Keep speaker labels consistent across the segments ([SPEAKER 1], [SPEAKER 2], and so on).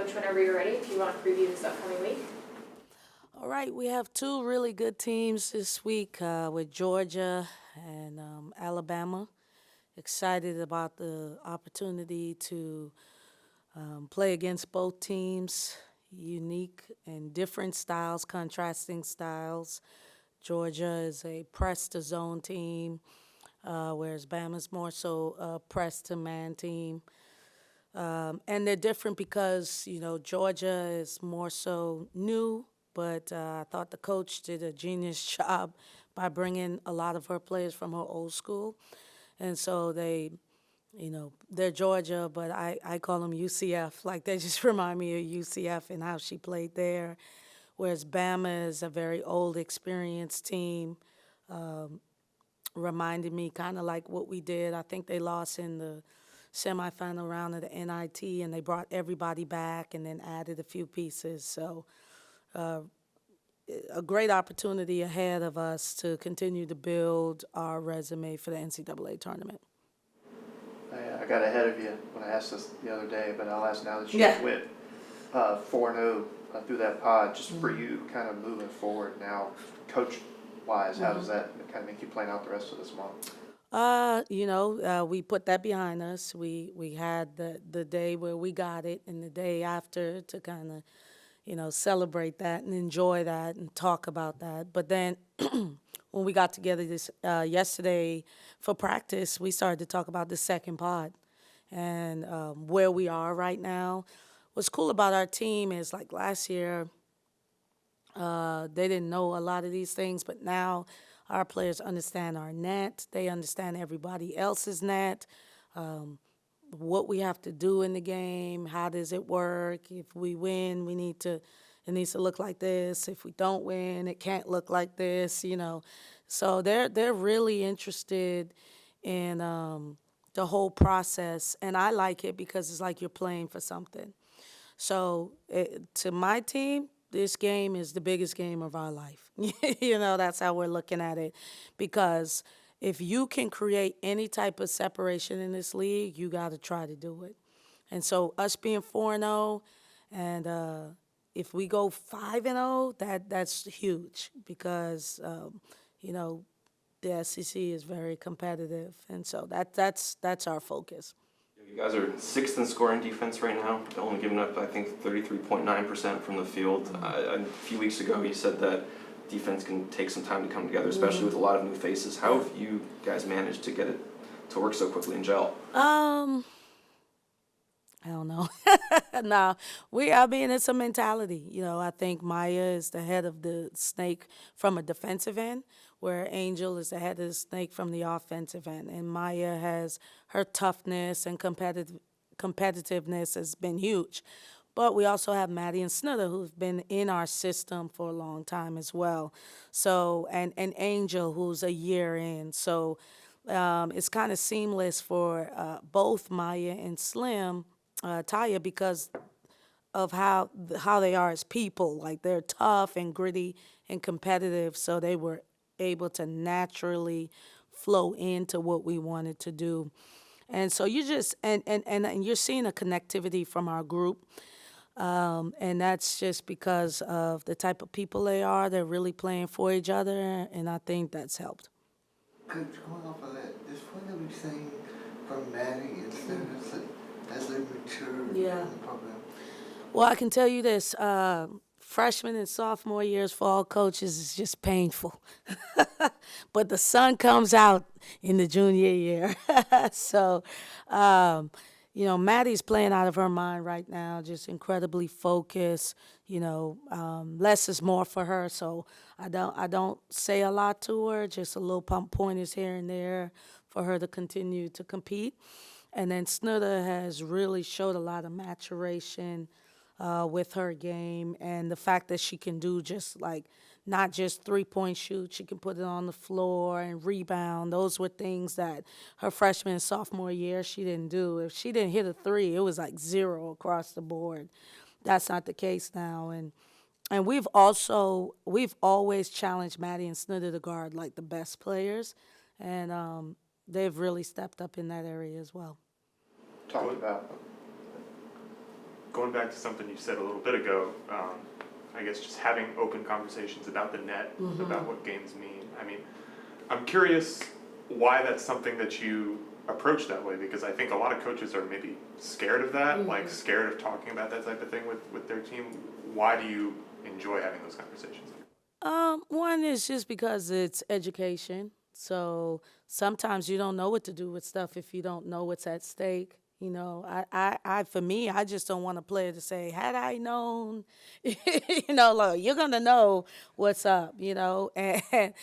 [SPEAKER 1] Coach, whenever you're ready, if you want to preview this upcoming week.
[SPEAKER 2] All right, we have two really good teams this week with Georgia and Alabama. Excited about the opportunity to play against both teams, unique and different styles, contrasting styles. Georgia is a press to zone team, whereas Bama's more so a press to man team. And they're different because, Georgia is more so new, but I thought the coach did a genius job by bringing a lot of her players from her old school. And so they're Georgia, but I call them UCF. Like, they just remind me of UCF and how she played there. Whereas Bama is a very old, experienced team, reminded me kind of like what we did. I think they lost in the semifinal round of the NIT, and they brought everybody back and then added a few pieces. So a great opportunity ahead of us to continue to build our resume for the NCAA tournament.
[SPEAKER 3] I got ahead of you when I asked this the other day, but I'll ask now that you
[SPEAKER 2] Yeah.
[SPEAKER 3] went 4-0 through that pod. Just for you, kind of moving forward now, coach-wise, how does that kind of make you plan out the rest of this month?
[SPEAKER 2] We put that behind us. We had the day where we got it, and the day after to kind of, celebrate that and enjoy that and talk about that. But then when we got together this yesterday for practice, we started to talk about the second pod and where we are right now. What's cool about our team is like last year, they didn't know a lot of these things, but now our players understand our net. They understand everybody else's net, what we have to do in the game, how does it work. If we win, it needs to look like this. If we don't win, it can't look like this. So they're really interested in the whole process, and I like it because it's like you're playing for something. So to my team, this game is the biggest game of our life. That's how we're looking at it. Because if you can create any type of separation in this league, you got to try to do it. And so us being 4-0, and if we go 5-0, that's huge because the SEC is very competitive, and so that's our focus.
[SPEAKER 4] You guys are sixth in scoring defense right now, only giving up, I think, 33.9% from the field. A few weeks ago, you said that defense can take some time to come together, especially with a lot of new faces. How have you guys managed to get it to work so quickly and gel?
[SPEAKER 2] I don't know. No, it's a mentality. I think Maya is the head of the snake from a defensive end, where Angel is the head of the snake from the offensive end. And Maya has her toughness and competitiveness has been huge. But we also have Maddie and Snudder, who've been in our system for a long time as well. So, and Angel, who's a year in. So it's kind of seamless for both Maya and Slim, Taya, because of how they are as people. Like, they're tough and gritty and competitive, so they were able to naturally flow into what we wanted to do. And so you just and you're seeing a connectivity from our group. And that's just because of the type of people they are. They're really playing for each other, and I think that's helped.
[SPEAKER 5] Coach, going off of that, this point that we've seen from Maddie and Stephen as they mature
[SPEAKER 2] Yeah.
[SPEAKER 5] in the program.
[SPEAKER 2] Well, I can tell you this. Freshman and sophomore years for all coaches is just painful. But the sun comes out in the junior year. So, Maddie's playing out of her mind right now, just incredibly focused. Less is more for her, so I don't say a lot to her, just a little pump pointers here and there for her to continue to compete. And then Snudder has really showed a lot of maturation with her game, and the fact that she can do just like not just 3-point shoot, she can put it on the floor and rebound. Those were things that her freshman and sophomore year she didn't do. If she didn't hit a three, it was like zero across the board. That's not the case now, and we've always challenged Maddie and Snudder to guard like the best players, and they've really stepped up in that area as well.
[SPEAKER 3] Talked about.
[SPEAKER 6] going back to something you said a little bit ago, I guess just having open conversations about the net, about what games mean. I mean, I'm curious why that's something that you approach that way, because I think a lot of coaches are maybe scared of that, like scared of talking about that type of thing with their team. Why do you enjoy having those conversations?
[SPEAKER 2] One is just because it's education. So sometimes you don't know what to do with stuff if you don't know what's at stake. You know, for me, I just don't want a player to say, had I known, you know, look, you're going to know what's up, you know, you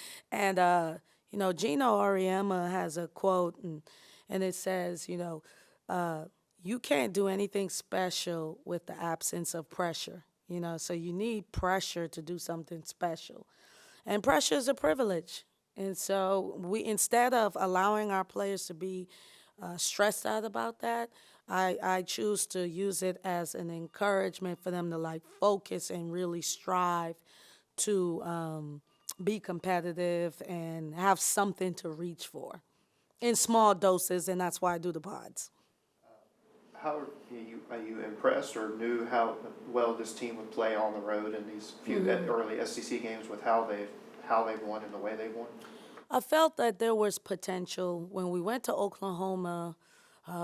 [SPEAKER 2] know, Gino Auriemma has a quote and it says, you know, you can't do anything special with the absence of pressure, you know, so you need pressure to do something special. And pressure is a privilege. And so instead of allowing our players to be stressed out about that, I choose to use it as an encouragement for them to like focus and really strive to be competitive and have something to reach for in small doses, and that's why I do the pods.
[SPEAKER 3] How are you impressed or knew how well this team would play on the road in these few early SEC games with how they've won and the way they've won?
[SPEAKER 2] I felt that there was potential. When we went to Oklahoma,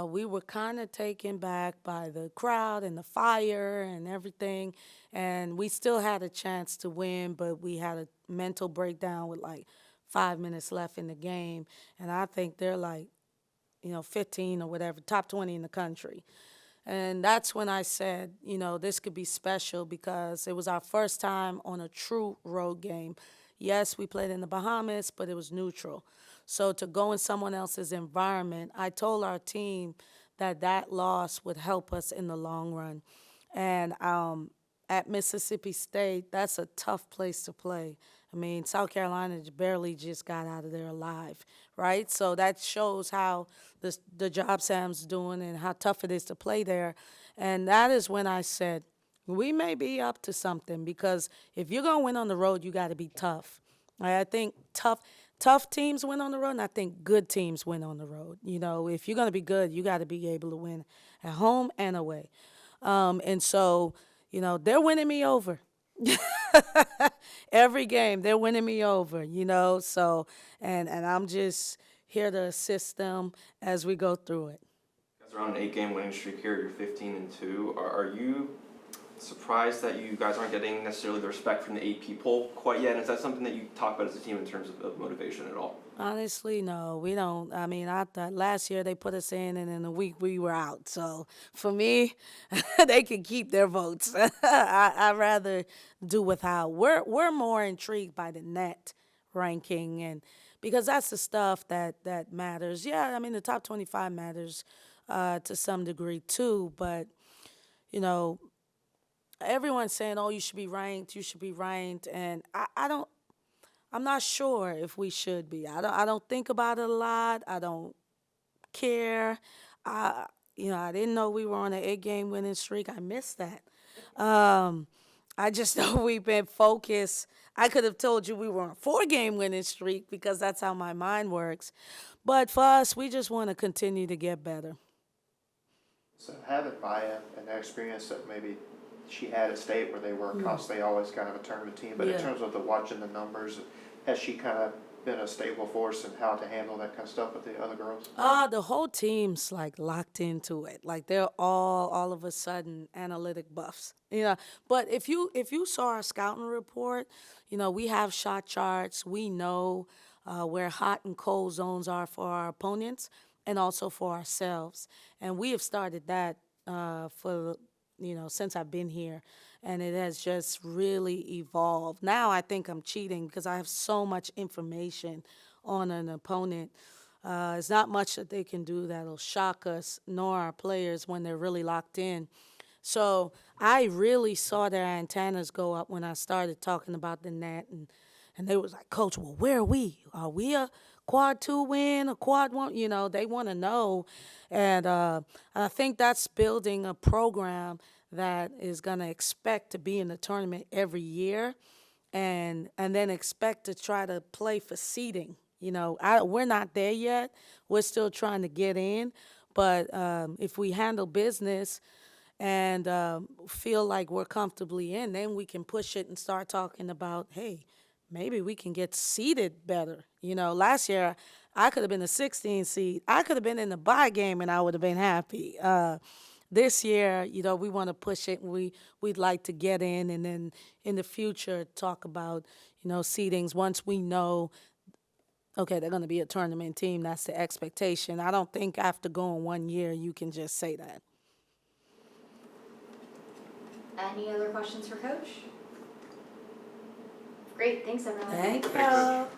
[SPEAKER 2] we were kind of taken back by the crowd and the fire and everything, and we still had a chance to win, but we had a mental breakdown with like 5 minutes left in the game, and I think they're like, you know, 15 or whatever, top 20 in the country. And that's when I said, you know, this could be special because it was our first time on a true road game. Yes, we played in the Bahamas, but it was neutral. So to go in someone else's environment, I told our team that loss would help us in the long run. And at Mississippi State, that's a tough place to play. I mean, South Carolina barely just got out of there alive, right? So that shows how the job Sam's doing and how tough it is to play there. And that is when I said, we may be up to something because if you're going to win on the road, you got to be tough. I think tough teams win on the road, and I think good teams win on the road. You know, if you're going to be good, you got to be able to win at home and away. And so, you know, they're winning me over. Every game, they're winning me over, you know. So, and I'm just here to assist them as we go through it.
[SPEAKER 4] You guys are on an 8-game winning streak here. You're 15-2. Are you surprised that you guys aren't getting necessarily the respect from the AP poll quite yet? And is that something that you talk about as a team in terms of motivation at all?
[SPEAKER 2] Honestly, no, we don't. I mean, I thought last year they put us in, and in a week we were out. So for me, they can keep their votes. I'd rather do without. We're more intrigued by the net ranking, and because that's the stuff that matters. Yeah, I mean the top 25 matters to some degree too, but you know, everyone's saying, "Oh, you should be ranked. You should be ranked," and I'm not sure if we should be. I don't think about it a lot. I don't care. You know, I didn't know we were on an 8-game winning streak. I missed that. I just know we've been focused. I could have told you we were on a 4-game winning streak because that's how my mind works. But for us, we just want to continue to get better.
[SPEAKER 3] So having Maya and the experience that maybe she had at State where they were constantly always kind of a tournament team, but in terms of watching the numbers, has she kind of been a stable force in how to handle that kind of stuff with the other girls?
[SPEAKER 2] The whole team's like locked into it. Like they're all of a sudden analytic buffs. You know, but if you saw our scouting report, you know, we have shot charts. We know where hot and cold zones are for our opponents and also for ourselves. And we have started that since I've been here, and it has just really evolved. Now I think I'm cheating because I have so much information on an opponent. It's not much that they can do that'll shock us, nor our players when they're really locked in. So I really saw their antennas go up when I started talking about the net, and they was like, "Coach, well, where are we? Are we a quad 2 win, a quad 1?" You know, they want to know. And I think that's building a program that is going to expect to be in the tournament every year and then expect to try to play for seeding. You know, we're not there yet. We're still trying to get in. But if we handle business and feel like we're comfortably in, then we can push it and start talking about, hey, maybe we can get seeded better. You know, last year I could have been a 16 seed. I could have been in the bye game and I would have been happy. This year, you know, we want to push it. And we'd like to get in, and then in the future talk about, you know, seedings once we know, okay, they're going to be a tournament team. That's the expectation. I don't think after going 1 year you can just say that.
[SPEAKER 1] Any other questions for Coach? Great, thanks everyone.
[SPEAKER 2] Thank
[SPEAKER 6] Thanks.
[SPEAKER 2] you.